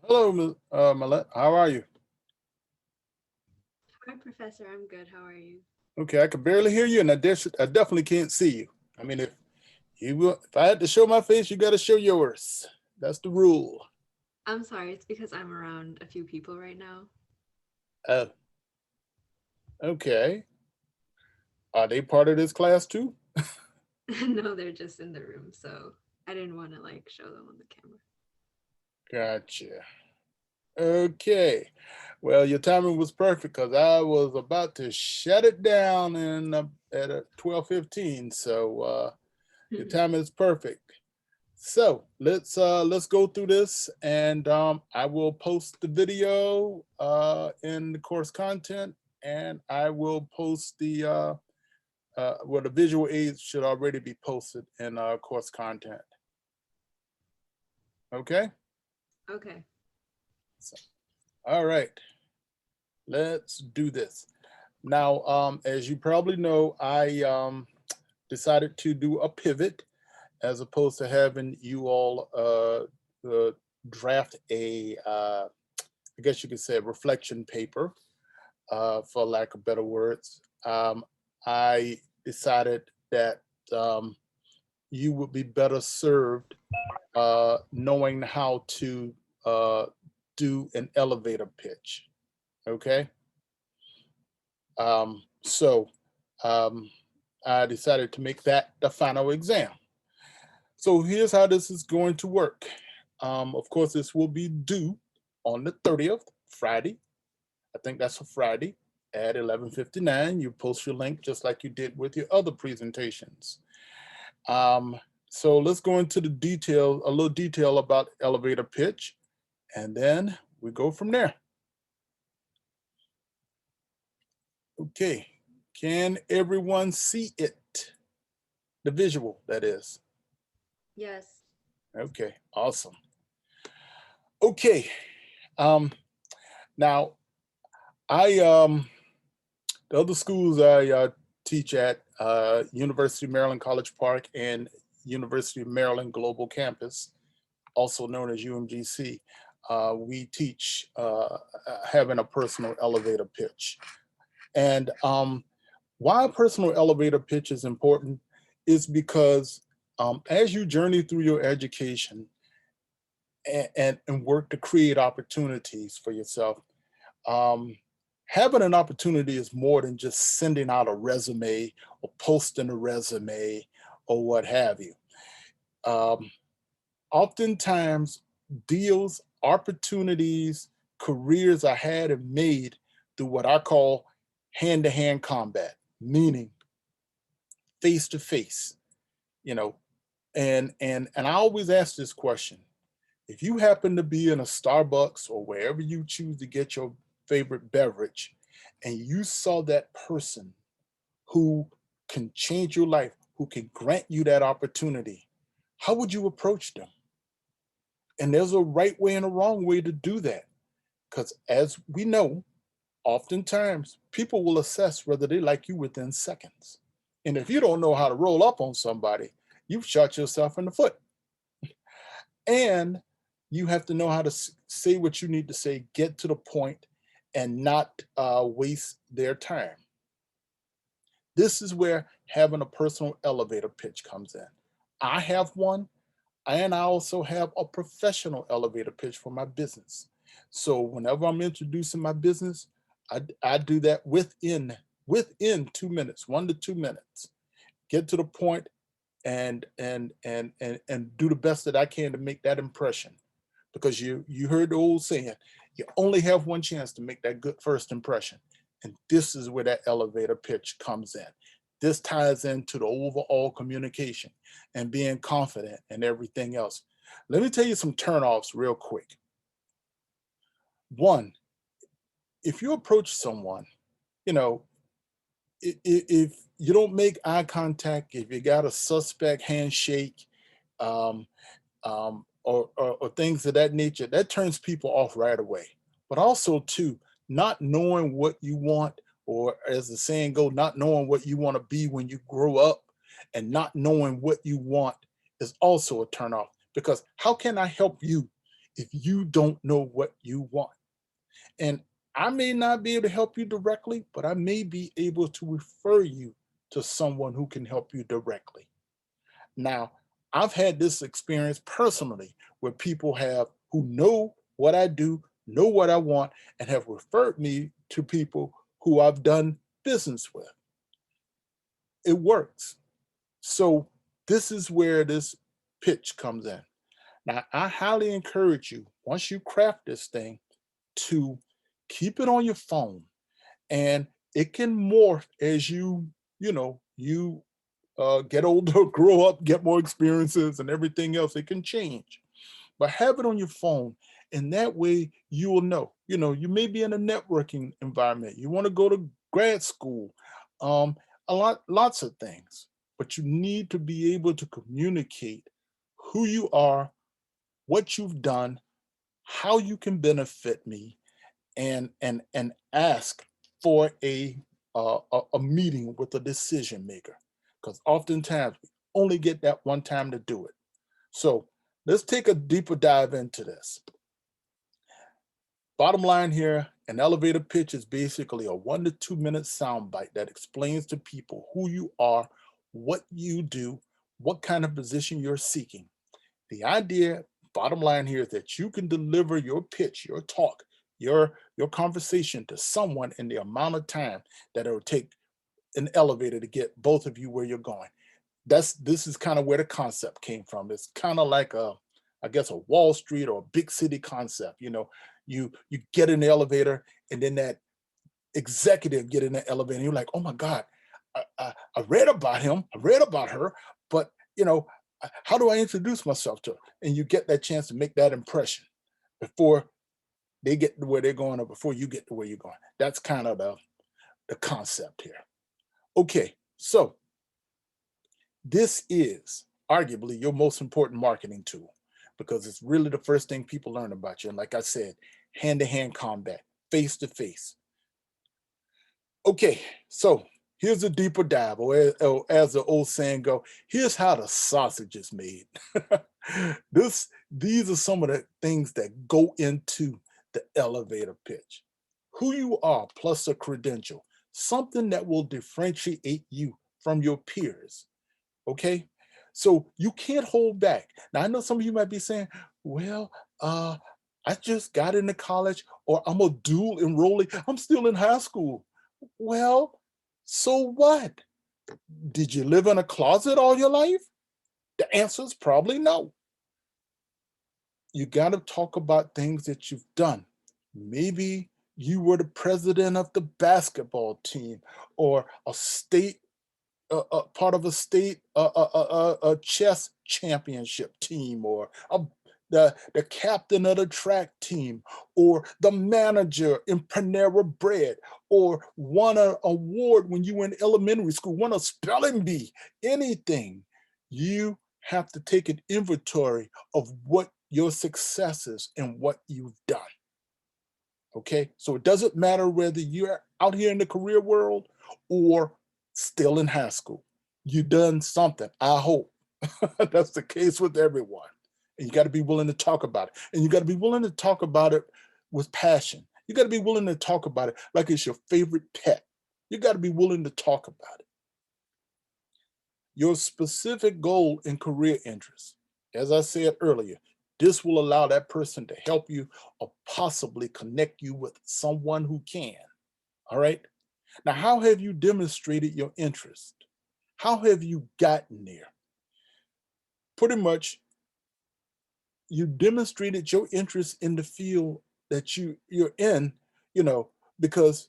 Hello, Millette. How are you? Hi, Professor. I'm good. How are you? Okay, I can barely hear you, and I definitely can't see you. I mean, if I had to show my face, you got to show yours. That's the rule. I'm sorry. It's because I'm around a few people right now. Uh, okay. Are they part of this class too? No, they're just in the room, so I didn't want to like show them on the camera. Gotcha. Okay. Well, your timing was perfect because I was about to shut it down at 12:15. So your timing is perfect. So let's go through this, and I will post the video in the course content, and I will post well, the visual aids should already be posted in course content. Okay. Okay. So, all right, let's do this now. As you probably know, I decided to do a pivot as opposed to having you all draft I guess you could say, a reflection paper, for lack of better words. I decided that um, you would be better served knowing how to uh, do an elevator pitch. Okay. So um, I decided to make that the final exam. So here's how this is going to work. Of course, this will be due on the 30th, Friday. I think that's a Friday at 11:59. You post your link just like you did with your other presentations. Um, so let's go into a little detail about elevator pitch, and then we go from there. Okay, can everyone see it? The visual, that is. Yes. Okay, awesome. Okay, um, now I the other schools I teach at, University of Maryland College Park and University of Maryland Global Campus, also known as UMGC, we teach having a personal elevator pitch. And why a personal elevator pitch is important is because as you journey through your education and work to create opportunities for yourself, um, having an opportunity is more than just sending out a resume or posting a resume or what have you. Um, Oftentimes, deals, opportunities, careers are had and made through what I call hand to hand combat, meaning face to face, you know. And I always ask this question: if you happen to be in a Starbucks or wherever you choose to get your favorite beverage, and you saw that person who can change your life, who can grant you that opportunity, how would you approach them? And there's a right way and a wrong way to do that. Because as we know, oftentimes people will assess whether they like you within seconds. And if you don't know how to roll up on somebody, you've shot yourself in the foot. And you have to know how to say what you need to say, get to the point, and not waste their time. This is where having a personal elevator pitch comes in. I have one, and I also have a professional elevator pitch for my business. So whenever I'm introducing my business, I do that within 2 minutes, 1 to 2 minutes. Get to the point and do the best that I can to make that impression. Because you heard the old saying, you only have one chance to make that good first impression. And this is where that elevator pitch comes in. This ties into the overall communication and being confident and everything else. Let me tell you some turnoffs real quick. One, if you approach someone, you know, if you don't make eye contact, if you got a suspect handshake, um, or things of that nature, that turns people off right away. But also, too, not knowing what you want, or as the saying goes, not knowing what you want to be when you grow up, and not knowing what you want is also a turnoff. Because how can I help you if you don't know what you want. And I may not be able to help you directly, but I may be able to refer you to someone who can help you directly. Now, I've had this experience personally where people have who know what I do, know what I want, and have referred me to people who I've done business with. It works. So this is where this pitch comes in. Now, I highly encourage you, once you craft this thing, to keep it on your phone, and it can morph as you get older, grow up, get more experiences, and everything else. It can change, but have it on your phone, and that way you will know. You may be in a networking environment. You want to go to grad school, um, lots of things, but you need to be able to communicate who you are, what you've done, how you can benefit me, and ask for a meeting with a decision maker, because oftentimes we only get that one time to do it. So let's take a deeper dive into this. Bottom line here, an elevator pitch is basically a 1 to 2 minute soundbite that explains to people who you are, what you do, what kind of position you're seeking. The idea, bottom line here, is that you can deliver your pitch, your talk, your conversation to someone in the amount of time that it'll take an elevator to get both of you where you're going. This is kind of where the concept came from. It's kind of like I guess a Wall Street or a big city concept. You get in the elevator, and then that executive get in the elevator, and you're like, oh my God, I read about him, I read about her, but how do I introduce myself to her? And you get that chance to make that impression before they get to where they're going, or before you get to where you're going. That's kind of the concept here. Okay, so this is arguably your most important marketing tool, because it's really the first thing people learn about you. And like I said, hand-to-hand combat, face-to-face. Okay, so here's a deeper dive, or as the old saying go, here's how the sausage is made. These are some of the things that go into the elevator pitch. Who you are plus a credential, something that will differentiate you from your peers. Okay, so you can't hold back. Now I know some of you might be saying, well, uh, I just got into college, or I'm a dual enrollee, I'm still in high school. Well, so what? Did you live in a closet all your life? The answer is probably no. You got to talk about things that you've done. Maybe you were the president of the basketball team, or a state part of a state a chess championship team, or the captain of the track team, or the manager in Panera Bread, or won an award when you were in elementary school, won a spelling bee, anything. You have to take an inventory of what your success is and what you've done. Okay, so it doesn't matter whether you're out here in the career world or still in high school. You done something, I hope. That's the case with everyone. And you got to be willing to talk about it. And you got to be willing to talk about it with passion. You got to be willing to talk about it like it's your favorite pet. You got to be willing to talk about it. Your specific goal and career interests. As I said earlier, this will allow that person to help you, or possibly connect you with someone who can. All right. Now, how have you demonstrated your interest? How have you gotten there? Pretty much, you demonstrated your interest in the field that you're in, you know, because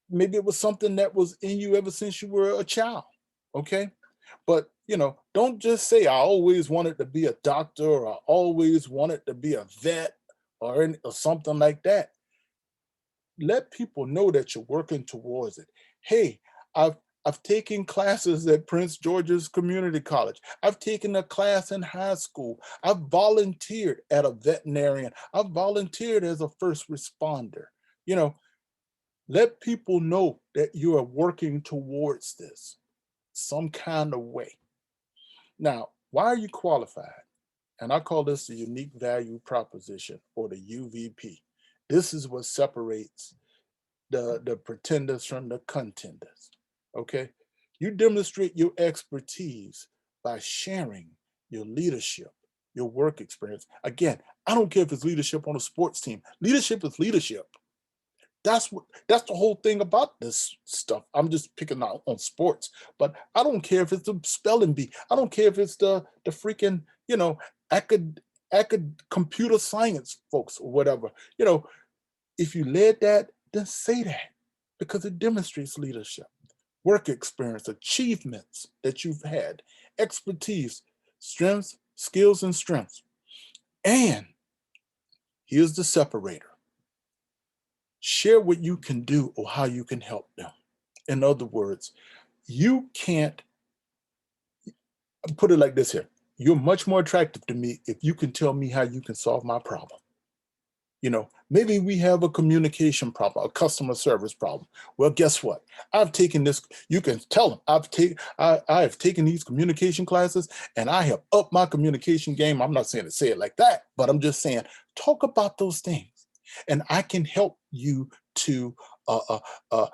maybe it was something that was in you ever since you were a child. Okay. But don't just say I always wanted to be a doctor, or I always wanted to be a vet, or something like that. Let people know that you're working towards it. Hey, I've I've taken classes at Prince George's Community College. I've taken a class in high school. I've volunteered at a veterinarian. I've volunteered as a first responder. You know, let people know that you are working towards this some kind of way. Now, why are you qualified? And I call this the unique value proposition, or the UVP. This is what separates the pretenders from the contenders. Okay? You demonstrate your expertise by sharing your leadership, your work experience. Again, I don't care if it's leadership on a sports team. Leadership is leadership. That's the whole thing about this stuff. I'm just picking out on sports, but I don't care if it's the spelling bee. I don't care if it's the freaking, acad computer science folks or whatever. If you led that, then say that, because it demonstrates leadership, work experience, achievements that you've had, expertise, strengths, skills, and strengths. And here's the separator: share what you can do or how you can help them. In other words, you can't put it like this here. You're much more attractive to me if you can tell me how you can solve my problem. Maybe we have a communication problem, a customer service problem. Well, guess what? I've taken this. You can tell them I have taken these communication classes, and I have upped my communication game. I'm not saying to say it like that, but I'm just saying talk about those things, and I can help you to uh, uh, uh,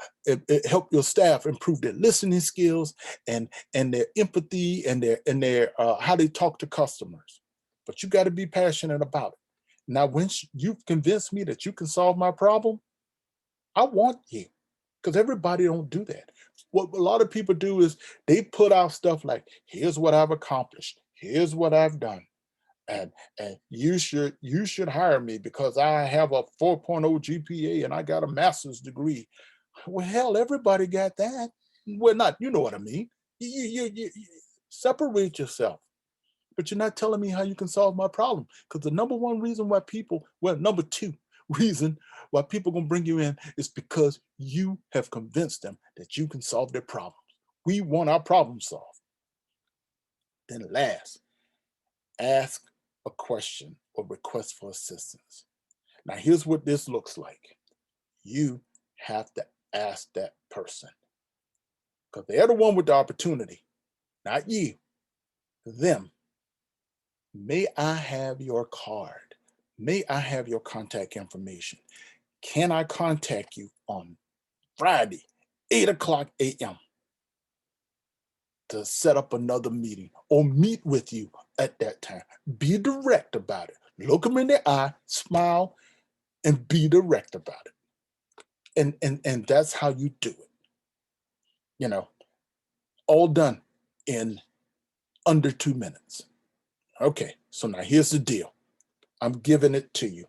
help your staff improve their listening skills and their empathy and their how they talk to customers. But you got to be passionate about it. Now, once you've convinced me that you can solve my problem, I want you, because everybody don't do that. What a lot of people do is they put out stuff like, here's what I've accomplished, here's what I've done, and you should hire me because I have a 4.0 GPA and I got a master's degree. Well, hell, everybody got that. Well, not, you know what I mean. You separate yourself, but you're not telling me how you can solve my problem. Because the number one reason why number two reason why people gonna bring you in is because you have convinced them that you can solve their problems. We want our problem solved. Then last, ask a question or request for assistance. Now, here's what this looks like. You have to ask that person, because they're the one with the opportunity, not you, them. May I have your card? May I have your contact information? Can I contact you on Friday, 8 o'clock a.m. to set up another meeting or meet with you at that time? Be direct about it. Look them in the eye, smile, and be direct about it. And that's how you do it. You know, all done in under 2 minutes. Okay, so now here's the deal. I'm giving it to you.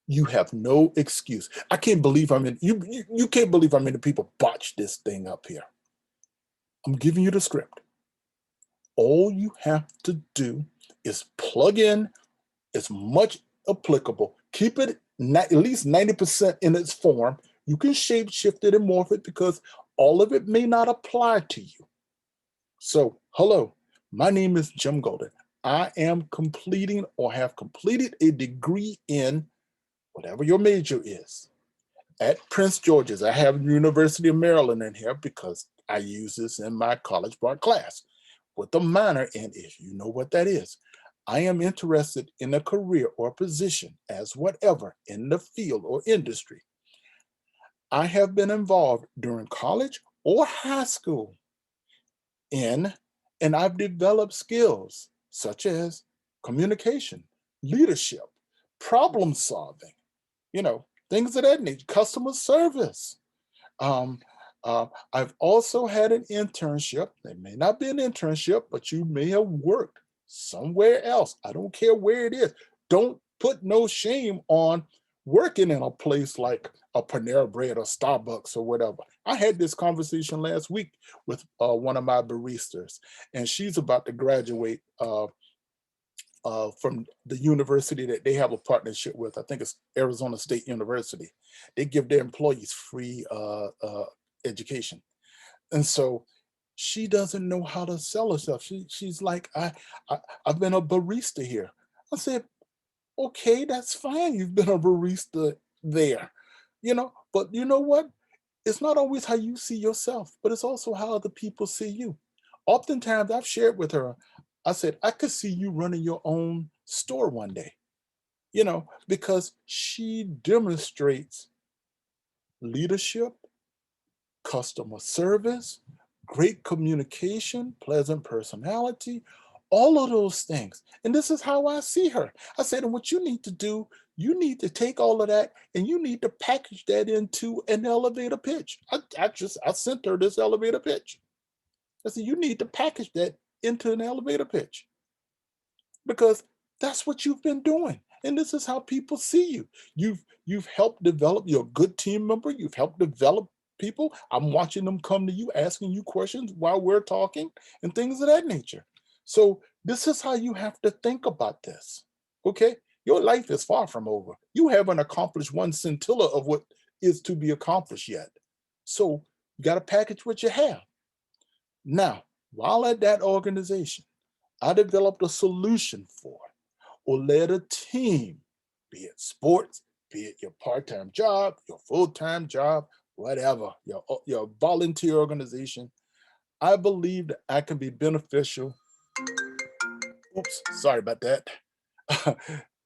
You have no excuse. I can't believe you can't believe how many people botched this thing up here. I'm giving you the script. All you have to do is plug in as much applicable, keep it at least 90% in its form. You can shape shift it and morph it because all of it may not apply to you. So, hello, my name is Jim Golden. I am completing or have completed a degree in whatever your major is at Prince George's. I have University of Maryland in here because I use this in my College Bar class with a minor in, if you know what that is. I am interested in a career or position as whatever in the field or industry. I have been involved during college or high school in, and I've developed skills such as communication, leadership, problem solving, things of that nature, customer service. Um, I've also had an internship. It may not be an internship, but you may have worked somewhere else. I don't care where it is. Don't put no shame on working in a place like a Panera Bread or Starbucks or whatever. I had this conversation last week with one of my baristas, and she's about to graduate from the university that they have a partnership with. I think it's Arizona State University. They give their employees free education, and so she doesn't know how to sell herself. She's like, I've been a barista here. I said, okay, that's fine. You've been a barista there, but you know what? It's not always how you see yourself, but it's also how other people see you. Oftentimes, I've shared with her, I said, I could see you running your own store one day, because she demonstrates leadership, customer service, great communication, pleasant personality, all of those things. And this is how I see her. I said, and what you need to do, you need to take all of that and you need to package that into an elevator pitch. I sent her this elevator pitch. I said, you need to package that into an elevator pitch because that's what you've been doing. And this is how people see you. You've helped develop, you're a good team member. You've helped develop people. I'm watching them come to you, asking you questions while we're talking and things of that nature. So this is how you have to think about this. Okay. Your life is far from over. You haven't accomplished one scintilla of what is to be accomplished yet. So you got to package what you have. Now, while at that organization, I developed a solution for it or led a team, be it sports, be it your part-time job, your full-time job, whatever, your volunteer organization. I believe that I can be beneficial. Oops, sorry about that.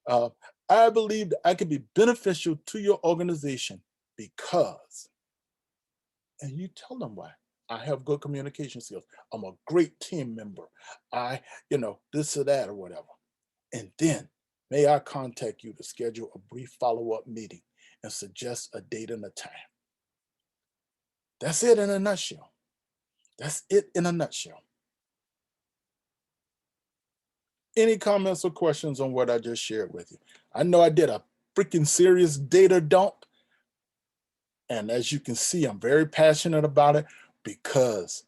uh, I believe that I can be beneficial to your organization because, and you tell them why. I have good communication skills. I'm a great team member. I, this or that or whatever. And then may I contact you to schedule a brief follow-up meeting and suggest a date and a time. That's it in a nutshell. That's it in a nutshell. Any comments or questions on what I just shared with you? I know I did a freaking serious data dump. And as you can see, I'm very passionate about it because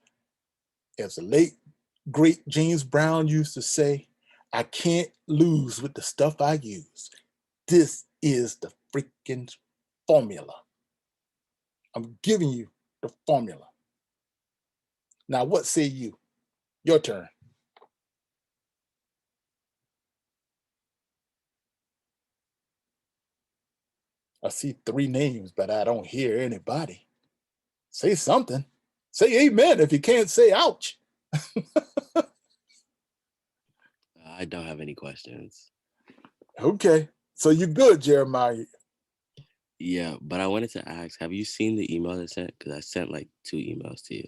as the late, great James Brown used to say, I can't lose with the stuff I use. This is the freaking formula. I'm giving you the formula. Now, what say you? Your turn. I see 3 names, but I don't hear anybody. Say something. Say amen if you can't say ouch. I don't have any questions. Okay. So you're good, Jeremiah. Yeah, but I wanted to ask, have you seen the email I sent? Because I sent like 2 emails to you.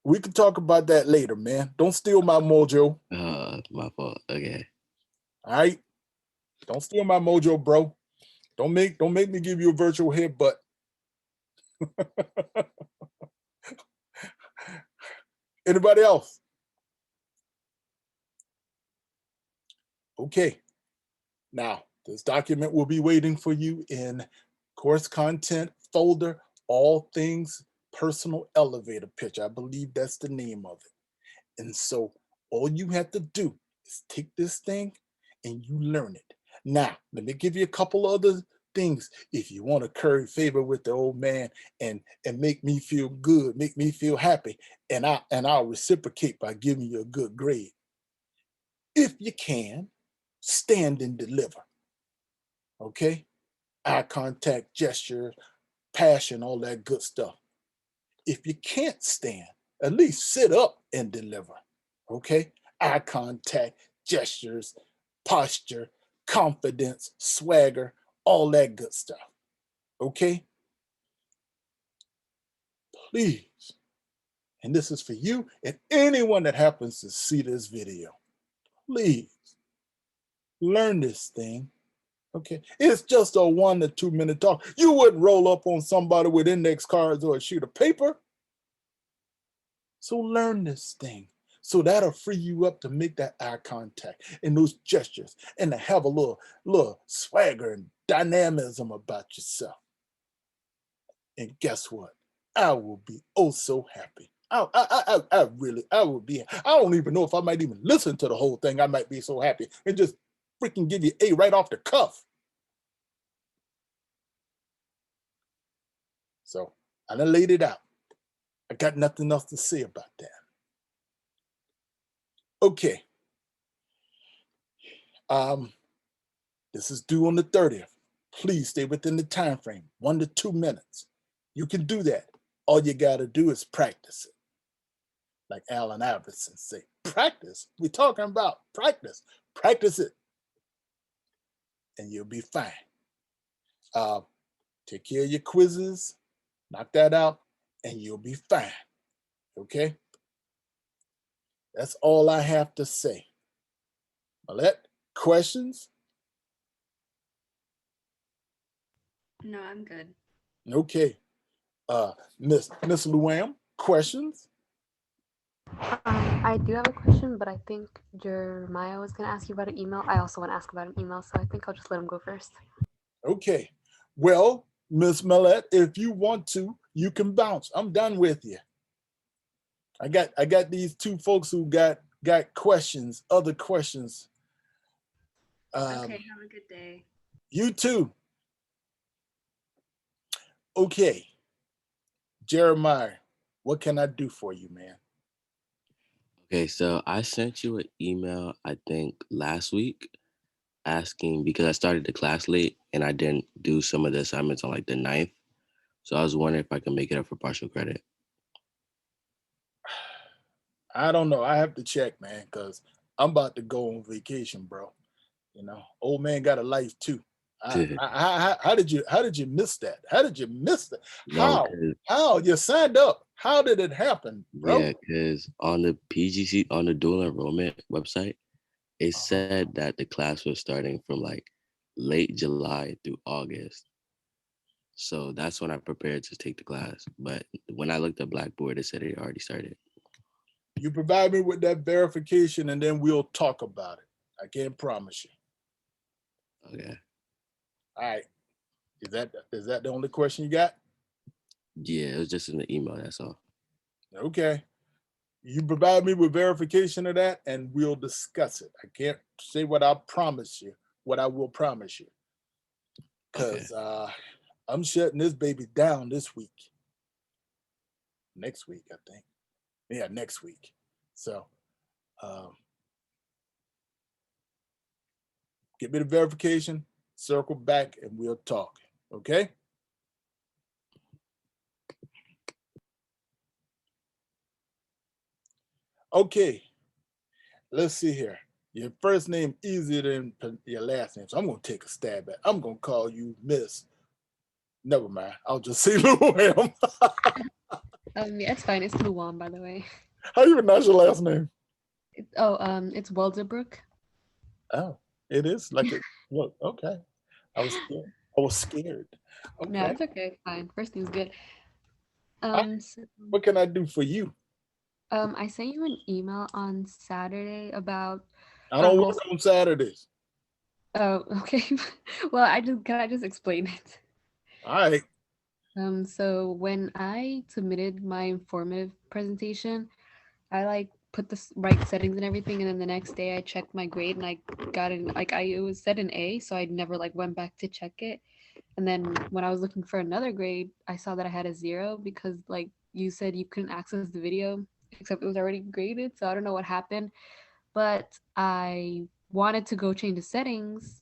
We can talk about that later, man. Don't steal my mojo. My fault. Okay. All right. Don't steal my mojo, bro. Don't make me give you a virtual headbutt. Anybody else? Okay. Now, this document will be waiting for you in course content folder, all things personal elevator pitch. I believe that's the name of it. And so all you have to do is take this thing and you learn it. Now, let me give you a couple other things if you want to curry favor with the old man and make me feel good, make me feel happy, and I'll reciprocate by giving you a good grade. If you can, stand and deliver. Okay? Eye contact, gesture, passion, all that good stuff. If you can't stand, at least sit up and deliver. Okay? Eye contact, gestures, posture, confidence, swagger, all that good stuff. Okay? Please, and this is for you and anyone that happens to see this video, please learn this thing. Okay, it's just a 1 to 2 minute talk. You wouldn't roll up on somebody with index cards or a sheet of paper. So learn this thing. So that'll free you up to make that eye contact and those gestures and to have a little swagger and dynamism about yourself. And guess what? I will be oh so happy. I really, I would be. I don't even know if I might even listen to the whole thing. I might be so happy and just freaking give you A right off the cuff. So I done laid it out. I got nothing else to say about that. Okay. This is due on the 30th. Please stay within the time frame, 1 to 2 minutes. You can do that. All you got to do is practice it. like Allen Iverson say. Practice. We're talking about practice. Practice it, and you'll be fine. Take care of your quizzes, knock that out, and you'll be fine. Okay? That's all I have to say. Malette, questions? No, I'm good. Okay. Miss Luam, questions? I do have a question, but I think Jeremiah was going to ask you about an email. I also want to ask about an email, so I think I'll just let him go first. Okay. Well, Miss Malette, if you want to, you can bounce. I'm done with you. I got these two folks who got questions, other questions. Okay, have a good day. You too. Okay. Jeremiah, what can I do for you, man? Okay, so I sent you an email, I think last week, asking because I started the class late and I didn't do some of the assignments on like the 9th. So I was wondering if I can make it up for partial credit. I don't know. I have to check, man, because I'm about to go on vacation, bro. You know, old man got a life too. How did you miss that? How did you miss that? No, How you signed up? How did it happen, bro? yeah, because on the PGC on the dual enrollment website, it said that the class was starting from like late July through August. So that's when I prepared to take the class. But when I looked at Blackboard, it said it already started. You provide me with that verification and then we'll talk about it. I can't promise you. Okay. All right. Is that the only question you got? Yeah, it was just in the email, that's all. Okay. You provide me with verification of that and we'll discuss it. I can't say what I promise you, what I will promise you. Because I'm shutting this baby down this week. Next week, I think. Yeah, next week. So get me the verification, circle back, and we'll talk. Okay? Okay. Let's see here. Your first name easier than your last name. So I'm gonna take a stab at it. I'm gonna call you Miss. Never mind. I'll just say Luam. Yeah, it's fine. It's Luan, by the way. How you pronounce your last name? It's Walderbrook. Oh, it is like it. Look, okay. I was scared. Okay. No, it's okay. It's fine. First name's good. What can I do for you? I sent you an email on Saturday about. I don't work on Saturdays. Oh, okay. Well, can I just explain it? All right. So when I submitted my informative presentation, I like put the right settings and everything, and then the next day I checked my grade and I got it it was set an A, so I never like went back to check it. And then when I was looking for another grade, I saw that I had a 0 because like you said you couldn't access the video except it was already graded. So I don't know what happened, but I wanted to go change the settings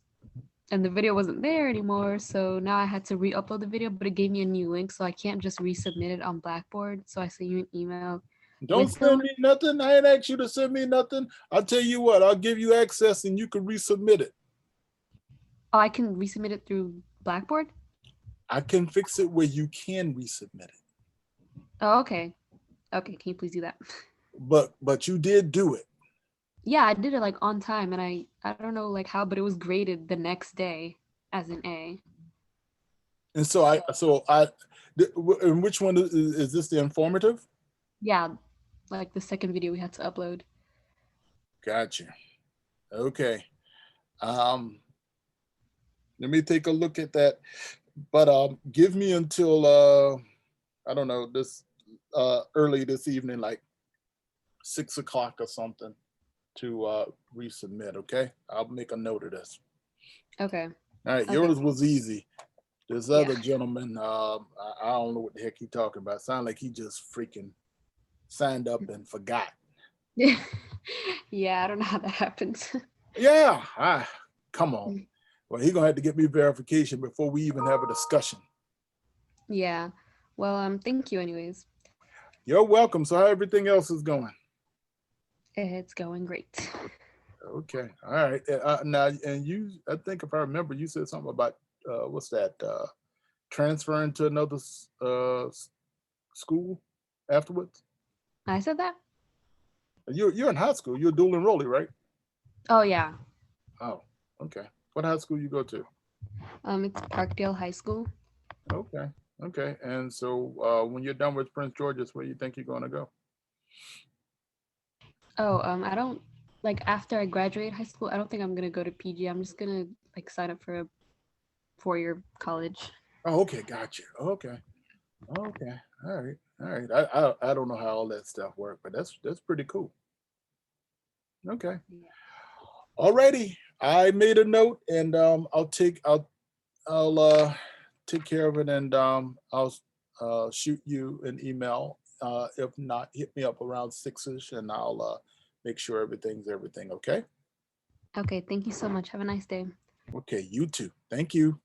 and the video wasn't there anymore. So now I had to re-upload the video, but it gave me a new link, so I can't just resubmit it on Blackboard. So I sent you an email. Don't send me nothing. I ain't asked you to send me nothing. I'll tell you what, I'll give you access and you can resubmit it. Oh, I can resubmit it through Blackboard? I can fix it where you can resubmit it. Oh, okay. Okay, can you please do that? But you did do it. Yeah, I did it like on time, and I don't know like how, but it was graded the next day as an A. And so and which one is this, the informative? Yeah, like the second video we had to upload. Gotcha. Okay. Let me take a look at that. But give me until I don't know, this early this evening, like 6 o'clock or something, to resubmit. Okay, I'll make a note of this. Okay. All right, okay. Yours was easy. This other gentleman, I don't know what the heck he talking about. Sound like he just freaking signed up and forgot. Yeah, I don't know how that happens. Yeah, come on. Well, he's gonna have to get me verification before we even have a discussion. Yeah. Well, thank you anyways. You're welcome. So how everything else is going? It's going great. Okay, all right. Now, and you, I think if I remember, you said something about what's that? Transferring to another school afterwards. I said that? You're in high school. You're dual enrollee, right? Oh yeah. Oh, okay. What high school you go to? It's Parkdale High School. Okay, okay. And so when you're done with Prince George's, where you think you're going to go? Oh, I don't like after I graduate high school, I don't think I'm gonna go to PG. I'm just gonna like sign up for a 4-year college. Oh, okay, gotcha. Okay, okay. All right, all right. I don't know how all that stuff works, but that's pretty cool. Okay. Yeah. Alrighty. I made a note, and I'll take care of it, and I'll shoot you an email. If not, hit me up around 6ish, and I'll make sure everything's everything. Okay. Okay, thank you so much. Have a nice day. Okay. You too. Thank you.